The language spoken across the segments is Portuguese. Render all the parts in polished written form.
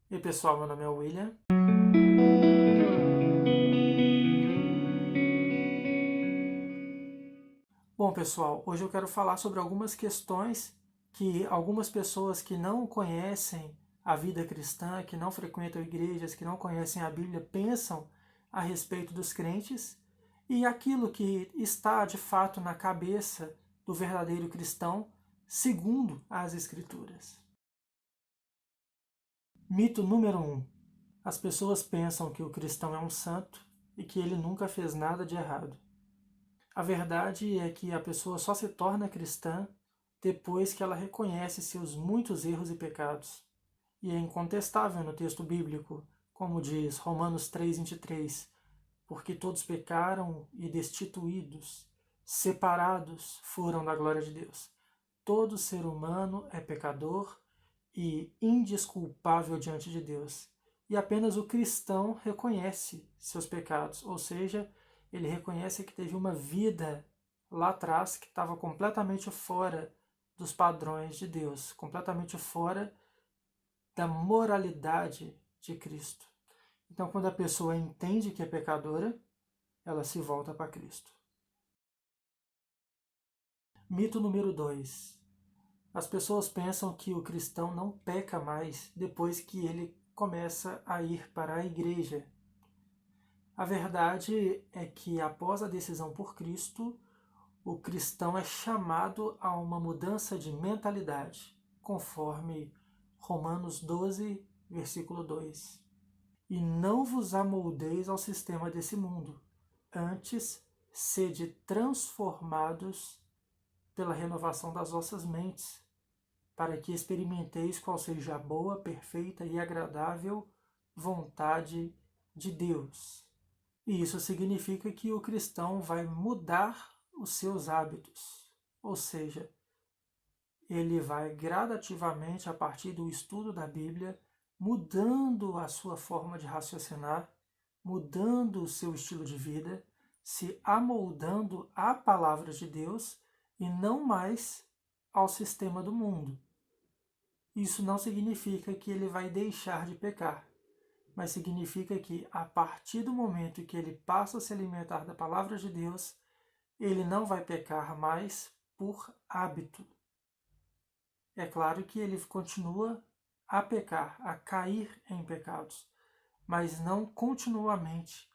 E aí, pessoal, meu nome é William. Bom, pessoal, hoje eu quero falar sobre algumas questões que algumas pessoas que não conhecem a vida cristã, que não frequentam igrejas, que não conhecem a Bíblia, pensam a respeito dos crentes e aquilo que está de fato na cabeça do verdadeiro cristão, segundo as Escrituras. Mito número 1. As pessoas pensam que o cristão é um santo e que ele nunca fez nada de errado. A verdade é que a pessoa só se torna cristã depois que ela reconhece seus muitos erros e pecados. E é incontestável no texto bíblico, como diz Romanos 3,23, porque todos pecaram e destituídos, separados foram da glória de Deus. Todo ser humano é pecador e indesculpável diante de Deus. E apenas o cristão reconhece seus pecados, ou seja, ele reconhece que teve uma vida lá atrás que estava completamente fora dos padrões de Deus, completamente fora da moralidade de Cristo. Então, quando a pessoa entende que é pecadora, ela se volta para Cristo. Mito número 2. As pessoas pensam que o cristão não peca mais depois que ele começa a ir para a igreja. A verdade é que após a decisão por Cristo, o cristão é chamado a uma mudança de mentalidade, conforme Romanos 12, versículo 2. E não vos amoldeis ao sistema desse mundo, antes sede transformados pela renovação das vossas mentes, para que experimenteis qual seja a boa, perfeita e agradável vontade de Deus. E isso significa que o cristão vai mudar os seus hábitos, ou seja, ele vai gradativamente, a partir do estudo da Bíblia, mudando a sua forma de raciocinar, mudando o seu estilo de vida, se amoldando à palavra de Deus e não mais ao sistema do mundo. Isso não significa que ele vai deixar de pecar, mas significa que a partir do momento que ele passa a se alimentar da palavra de Deus, ele não vai pecar mais por hábito. É claro que ele continua a pecar, a cair em pecados, mas não continuamente,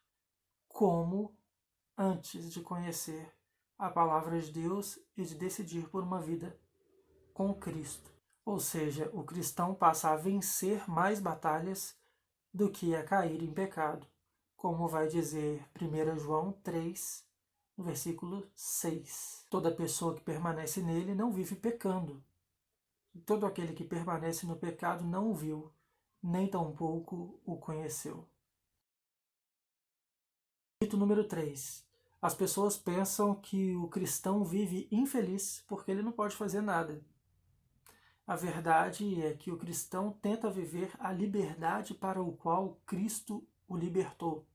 como antes de conhecer a palavra de Deus e de decidir por uma vida com Cristo. Ou seja, o cristão passa a vencer mais batalhas do que a cair em pecado, como vai dizer 1 João 3, no versículo 6. Toda pessoa que permanece nele não vive pecando. Todo aquele que permanece no pecado não o viu, nem tampouco o conheceu. Mito número 3. As pessoas pensam que o cristão vive infeliz porque ele não pode fazer nada. A verdade é que o cristão tenta viver a liberdade para o qual Cristo o libertou.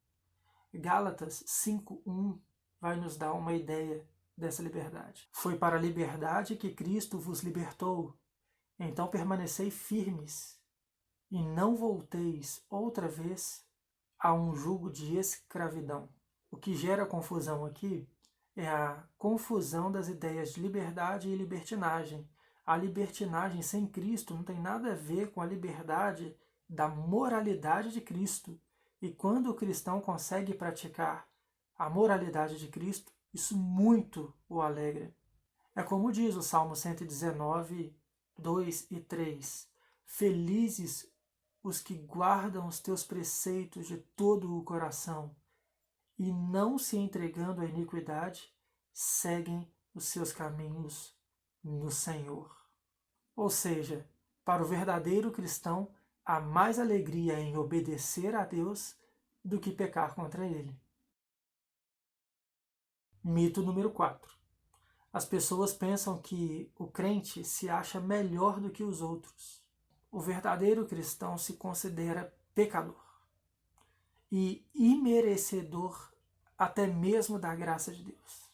Gálatas 5:1 vai nos dar uma ideia dessa liberdade. Foi para a liberdade que Cristo vos libertou. Então permanecei firmes e não volteis outra vez a um jugo de escravidão. O que gera confusão aqui é a confusão das ideias de liberdade e libertinagem. A libertinagem sem Cristo não tem nada a ver com a liberdade da moralidade de Cristo. E quando o cristão consegue praticar a moralidade de Cristo, isso muito o alegra. É como diz o Salmo 119, 2 e 3. Felizes os que guardam os teus preceitos de todo o coração e não se entregando à iniquidade, seguem os seus caminhos no Senhor. Ou seja, para o verdadeiro cristão, há mais alegria em obedecer a Deus do que pecar contra Ele. Mito número 4. As pessoas pensam que o crente se acha melhor do que os outros. O verdadeiro cristão se considera pecador e imerecedor até mesmo da graça de Deus.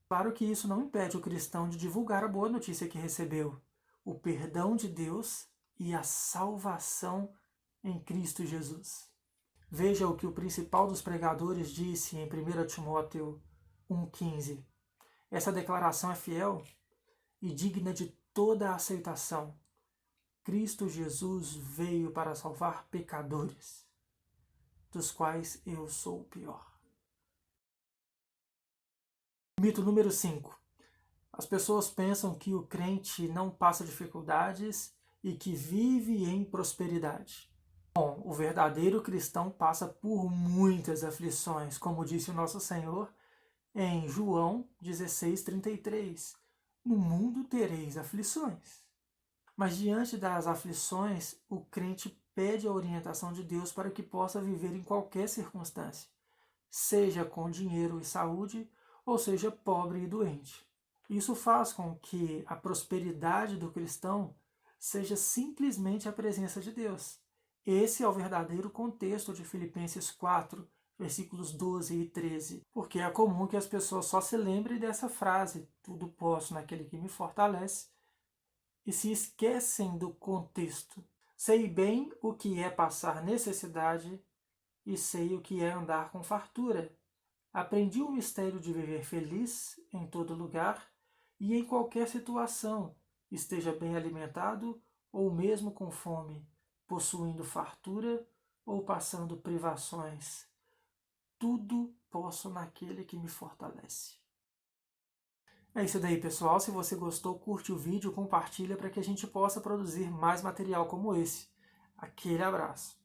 Claro que isso não impede o cristão de divulgar a boa notícia que recebeu, o perdão de Deus e a salvação em Cristo Jesus. Veja o que o principal dos pregadores disse em 1 Timóteo 1,15. Essa declaração é fiel e digna de toda a aceitação. Cristo Jesus veio para salvar pecadores, dos quais eu sou o pior. Mito número 5. As pessoas pensam que o crente não passa dificuldades e que vive em prosperidade. Bom, o verdadeiro cristão passa por muitas aflições, como disse o nosso Senhor em João 16:33. No mundo tereis aflições. Mas diante das aflições, o crente pede a orientação de Deus para que possa viver em qualquer circunstância, seja com dinheiro e saúde, ou seja pobre e doente. Isso faz com que a prosperidade do cristão seja simplesmente a presença de Deus. Esse é o verdadeiro contexto de Filipenses 4, versículos 12 e 13, porque é comum que as pessoas só se lembrem dessa frase, tudo posso naquele que me fortalece, e se esquecem do contexto. Sei bem o que é passar necessidade e sei o que é andar com fartura. Aprendi o mistério de viver feliz em todo lugar e em qualquer situação, esteja bem alimentado ou mesmo com fome, possuindo fartura ou passando privações. Tudo posso naquele que me fortalece. É isso daí, pessoal. Se você gostou, curte o vídeo, compartilha para que a gente possa produzir mais material como esse. Aquele abraço.